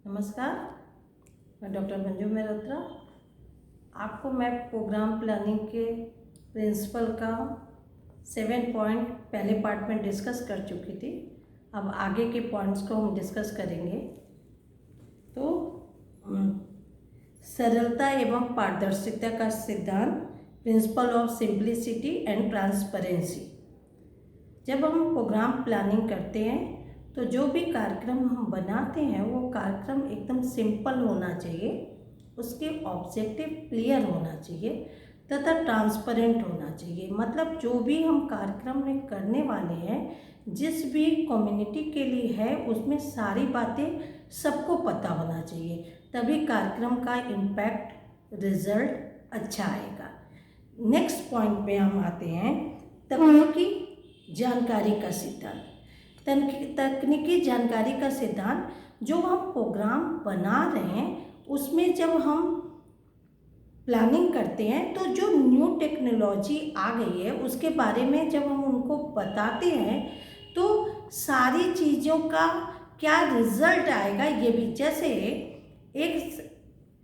नमस्कार, मैं डॉक्टर मंजू मेहरोत्रा। आपको मैं प्रोग्राम प्लानिंग के प्रिंसिपल का 7 पॉइंट पहले पार्ट में डिस्कस कर चुकी थी। अब आगे के पॉइंट्स को हम डिस्कस करेंगे। तो सरलता एवं पारदर्शिता का सिद्धांत, principle of simplicity and transparency. जब हम प्रोग्राम प्लानिंग करते हैं तो जो भी कार्यक्रम हम बनाते हैं वो कार्यक्रम एकदम सिंपल होना चाहिए, उसके ऑब्जेक्टिव क्लियर होना चाहिए तथा ट्रांसपेरेंट होना चाहिए। मतलब जो भी हम कार्यक्रम में करने वाले हैं, जिस भी कम्युनिटी के लिए है, उसमें सारी बातें सबको पता होना चाहिए, तभी कार्यक्रम का इम्पैक्ट रिजल्ट अच्छा आएगा। नेक्स्ट पॉइंट पे हम आते हैं, तकनीकी जानकारी का सिद्धांत। तकनीकी जानकारी का सिद्धांत, जो हम प्रोग्राम बना रहे हैं उसमें जब हम प्लानिंग करते हैं तो जो न्यू टेक्नोलॉजी आ गई है उसके बारे में जब हम उनको बताते हैं तो सारी चीज़ों का क्या रिजल्ट आएगा ये भी। जैसे एक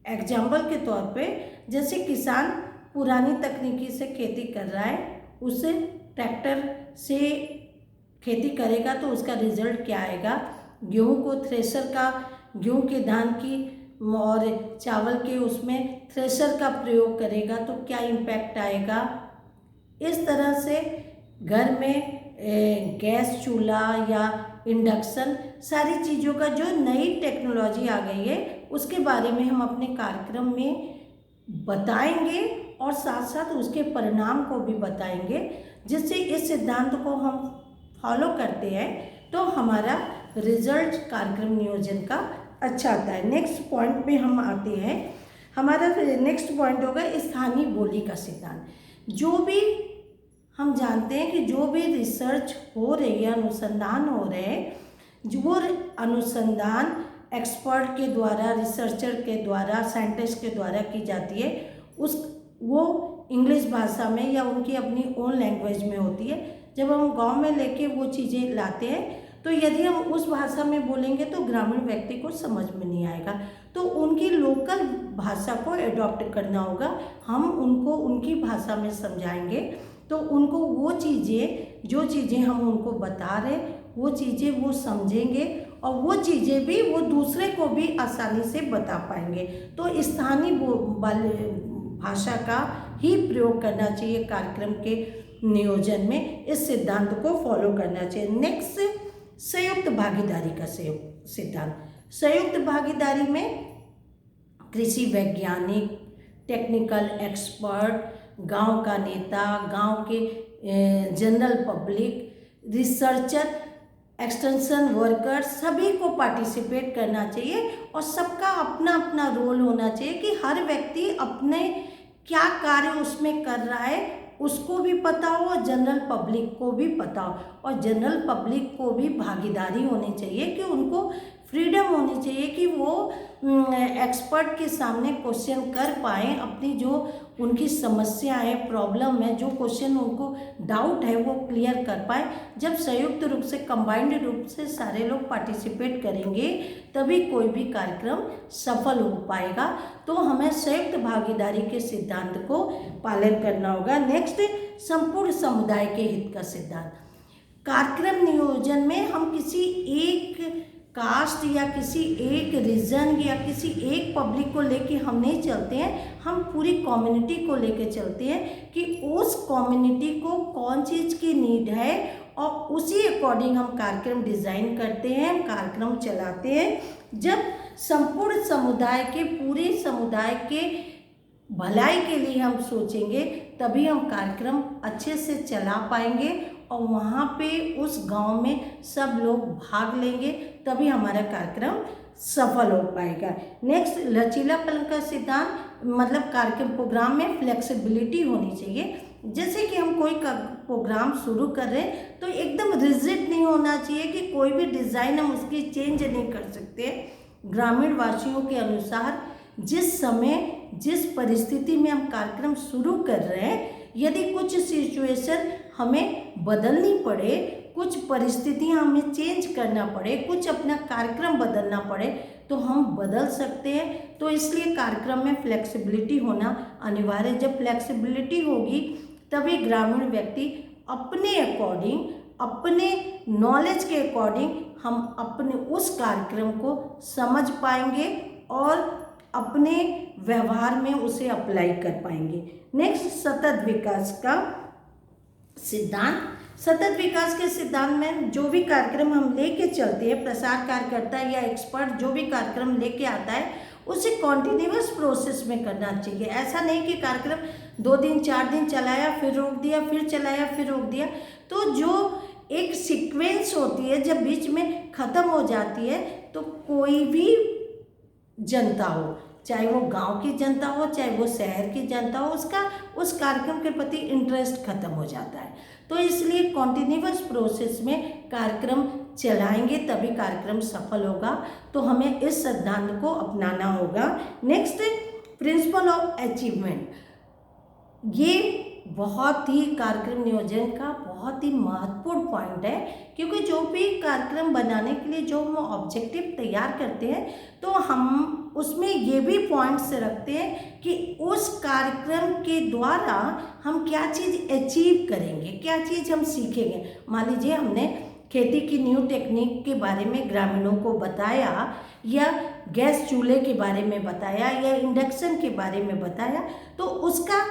एग्जाम्पल के तौर पे, जैसे किसान पुरानी तकनीकी से खेती कर रहा है, उसे ट्रैक्टर से खेती करेगा तो उसका रिजल्ट क्या आएगा। गेहूँ को थ्रेशर का, गेहूँ के धान की और चावल के उसमें थ्रेशर का प्रयोग करेगा तो क्या इम्पैक्ट आएगा। इस तरह से घर में गैस चूल्हा या इंडक्शन, सारी चीज़ों का जो नई टेक्नोलॉजी आ गई है उसके बारे में हम अपने कार्यक्रम में बताएंगे और साथ साथ उसके परिणाम को भी बताएंगे, जिससे इस सिद्धांत को हम फॉलो करते हैं तो हमारा रिजल्ट कार्यक्रम नियोजन का अच्छा आता है। नेक्स्ट पॉइंट पे हम आते हैं। हमारा नेक्स्ट पॉइंट होगा स्थानीय बोली का सिद्धांत। जो भी हम जानते हैं कि जो भी रिसर्च हो रही है, अनुसंधान हो रहे हैं, जो वो अनुसंधान एक्सपर्ट के द्वारा, रिसर्चर के द्वारा, साइंटिस्ट के द्वारा की जाती है, वो इंग्लिश भाषा में या उनकी अपनी ओन लैंग्वेज में होती है। जब हम गांव में लेके वो चीज़ें लाते हैं तो यदि हम उस भाषा में बोलेंगे तो ग्रामीण व्यक्ति को समझ में नहीं आएगा, तो उनकी लोकल भाषा को एडॉप्ट करना होगा। हम उनको उनकी भाषा में समझाएंगे तो उनको वो चीज़ें, जो चीज़ें हम उनको बता रहे वो चीज़ें वो समझेंगे और वो चीज़ें भी वो दूसरे को भी आसानी से बता पाएंगे। तो स्थानीय भाषा का ही प्रयोग करना चाहिए कार्यक्रम के नियोजन में, इस सिद्धांत को फॉलो करना चाहिए। नेक्स्ट, संयुक्त भागीदारी का सिद्धांत। संयुक्त भागीदारी में कृषि वैज्ञानिक, टेक्निकल एक्सपर्ट, गांव का नेता, गांव के general public, researcher, extension worker, सभी को पार्टिसिपेट करना चाहिए और सबका अपना अपना रोल होना चाहिए कि हर व्यक्ति अपने क्या कार्य उसमें कर रहा है उसको भी पता हो और जनरल पब्लिक को भी पता हो, और जनरल पब्लिक को भी भागीदारी होनी चाहिए कि उनको फ्रीडम होनी चाहिए कि वो एक्सपर्ट के सामने क्वेश्चन कर पाएँ, अपनी जो उनकी समस्या है, प्रॉब्लम है, जो क्वेश्चन उनको डाउट है वो क्लियर कर पाए। जब संयुक्त रूप से, कंबाइंड रूप से सारे लोग पार्टिसिपेट करेंगे तभी कोई भी कार्यक्रम सफल हो पाएगा। तो हमें संयुक्त भागीदारी के सिद्धांत को पालन करना होगा। नेक्स्ट, संपूर्ण समुदाय के हित का सिद्धांत। कार्यक्रम नियोजन में हम किसी एक कास्ट या किसी एक रीजन या किसी एक पब्लिक को लेके हम नहीं चलते हैं, हम पूरी कम्युनिटी को लेके चलते हैं कि उस कम्युनिटी को कौन चीज़ की नीड है और उसी अकॉर्डिंग हम कार्यक्रम डिज़ाइन करते हैं, कार्यक्रम चलाते हैं। जब संपूर्ण समुदाय के, पूरे समुदाय के भलाई के लिए हम सोचेंगे तभी हम कार्यक्रम अच्छे से चला पाएंगे और वहाँ पे उस गांव में सब लोग भाग लेंगे तभी हमारा कार्यक्रम सफल हो पाएगा। नेक्स्ट, लचीलापन का सिद्धांत। मतलब कार्यक्रम प्रोग्राम में फ्लेक्सिबिलिटी होनी चाहिए। जैसे कि हम कोई प्रोग्राम शुरू कर रहे हैं तो एकदम रिजिड नहीं होना चाहिए कि कोई भी डिज़ाइन हम उसकी चेंज नहीं कर सकते। ग्रामीण वासियों के अनुसार जिस समय, जिस परिस्थिति में हम कार्यक्रम शुरू कर रहे हैं, यदि कुछ सिचुएशन हमें बदलनी पड़े कुछ परिस्थितियां हमें चेंज करना पड़े, कुछ अपना कार्यक्रम बदलना पड़े तो हम बदल सकते हैं। तो इसलिए कार्यक्रम में फ्लेक्सिबिलिटी होना अनिवार्य है। जब फ्लेक्सिबिलिटी होगी तभी ग्रामीण व्यक्ति अपने अकॉर्डिंग, अपने नॉलेज के अकॉर्डिंग हम अपने उस कार्यक्रम को समझ पाएंगे और अपने व्यवहार में उसे अप्लाई कर पाएंगे। नेक्स्ट, सतत विकास का सिद्धांत। सतत विकास के सिद्धांत में जो भी कार्यक्रम हम लेके चलते हैं, प्रसार कार्यकर्ता या एक्सपर्ट जो भी कार्यक्रम लेके आता है उसे कॉन्टिन्यूअस प्रोसेस में करना चाहिए। ऐसा नहीं कि कार्यक्रम 2 दिन 4 दिन चलाया फिर रोक दिया, फिर चलाया फिर रोक दिया। तो जो एक सीक्वेंस होती है जब बीच में ख़त्म हो जाती है तो कोई भी जनता हो, चाहे वो गांव की जनता हो चाहे वो शहर की जनता हो, उसका उस कार्यक्रम के प्रति इंटरेस्ट खत्म हो जाता है। तो इसलिए कॉन्टिन्यूअस प्रोसेस में कार्यक्रम चलाएंगे तभी कार्यक्रम सफल होगा। तो हमें इस सिद्धांत को अपनाना होगा। Next, principle of achievement. ये बहुत ही कार्यक्रम नियोजन का बहुत ही महत्वपूर्ण पॉइंट है, क्योंकि जो भी कार्यक्रम बनाने के लिए जो हम ऑब्जेक्टिव तैयार करते हैं तो हम उसमें ये भी पॉइंट्स रखते हैं कि उस कार्यक्रम के द्वारा हम क्या चीज़ अचीव करेंगे, क्या चीज़ हम सीखेंगे। मान लीजिए हमने खेती की न्यू टेक्निक के बारे में ग्रामीणों को बताया, या गैस चूल्हे के बारे में बताया, या इंडक्शन के बारे में बताया, तो उसका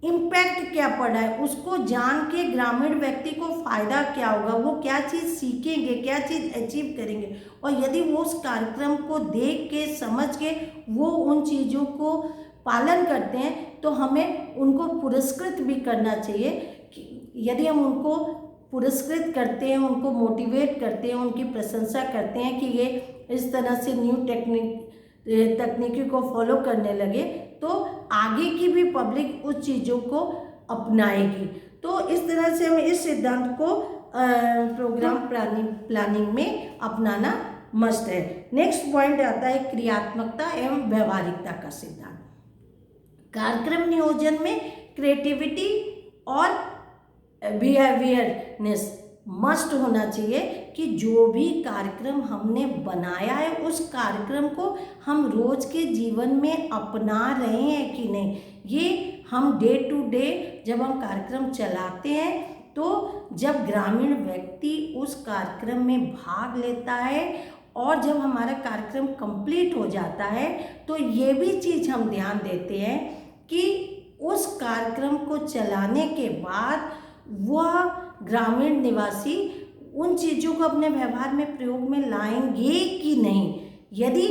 इम्पैक्ट क्या पड़ा है उसको जान के ग्रामीण व्यक्ति को फ़ायदा क्या होगा, वो क्या चीज़ सीखेंगे, क्या चीज़ अचीव करेंगे। और यदि वो उस कार्यक्रम को देख के समझ के वो उन चीज़ों को पालन करते हैं तो हमें उनको पुरस्कृत भी करना चाहिए। कि यदि हम उनको पुरस्कृत करते हैं, उनको मोटिवेट करते हैं, उनकी प्रशंसा करते हैं कि ये इस तरह से न्यू तकनीकी को फॉलो करने लगे, तो आगे की भी पब्लिक उस चीज़ों को अपनाएगी। तो इस तरह से हमें इस सिद्धांत को प्रोग्राम प्लानिंग में अपनाना मस्ट है। नेक्स्ट पॉइंट आता है क्रियात्मकता एवं व्यवहारिकता का सिद्धांत। कार्यक्रम नियोजन में क्रिएटिविटी और बिहेवियरनेस मस्ट होना चाहिए कि जो भी कार्यक्रम हमने बनाया है उस कार्यक्रम को हम रोज के जीवन में अपना रहे हैं कि नहीं। ये हम डे टू डे जब हम कार्यक्रम चलाते हैं तो जब ग्रामीण व्यक्ति उस कार्यक्रम में भाग लेता है और जब हमारा कार्यक्रम कंप्लीट हो जाता है तो ये भी चीज़ हम ध्यान देते हैं कि उस कार्यक्रम को चलाने के बाद वह ग्रामीण निवासी उन चीज़ों को अपने व्यवहार में प्रयोग में लाएंगे कि नहीं। यदि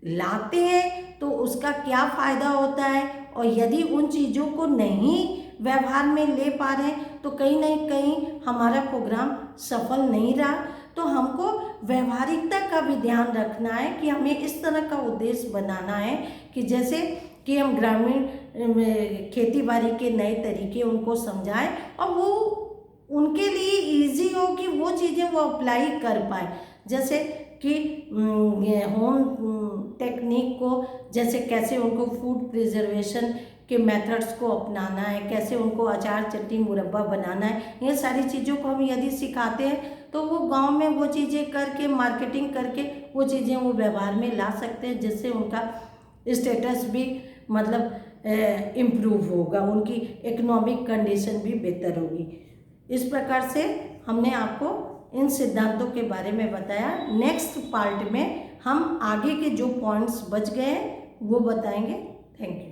लाते हैं तो उसका क्या फ़ायदा होता है, और यदि उन चीज़ों को नहीं व्यवहार में ले पा रहे हैं तो कहीं ना कहीं हमारा प्रोग्राम सफल नहीं रहा। तो हमको व्यवहारिकता का भी ध्यान रखना है कि हमें इस तरह का उद्देश्य बनाना है कि जैसे कि हम ग्रामीण खेती बाड़ी के नए तरीके उनको समझाएं और वो उनके लिए इजी हो कि वो चीज़ें वो अप्लाई कर पाए। जैसे कि होम टेक्निक को, जैसे कैसे उनको फूड प्रिजर्वेशन के मेथड्स को अपनाना है, कैसे उनको अचार चटनी मुरब्बा बनाना है, ये सारी चीज़ों को हम यदि सिखाते हैं तो वो गांव में वो चीज़ें करके मार्केटिंग करके वो चीज़ें वो व्यवहार में ला सकते हैं, जिससे उनका स्टेटस भी मतलब इम्प्रूव होगा, उनकी इकोनॉमिक कंडीशन भी बेहतर होगी। इस प्रकार से हमने आपको इन सिद्धांतों के बारे में बताया। नेक्स्ट पार्ट में हम आगे के जो पॉइंट्स बच गए हैं वो बताएंगे। Thank you.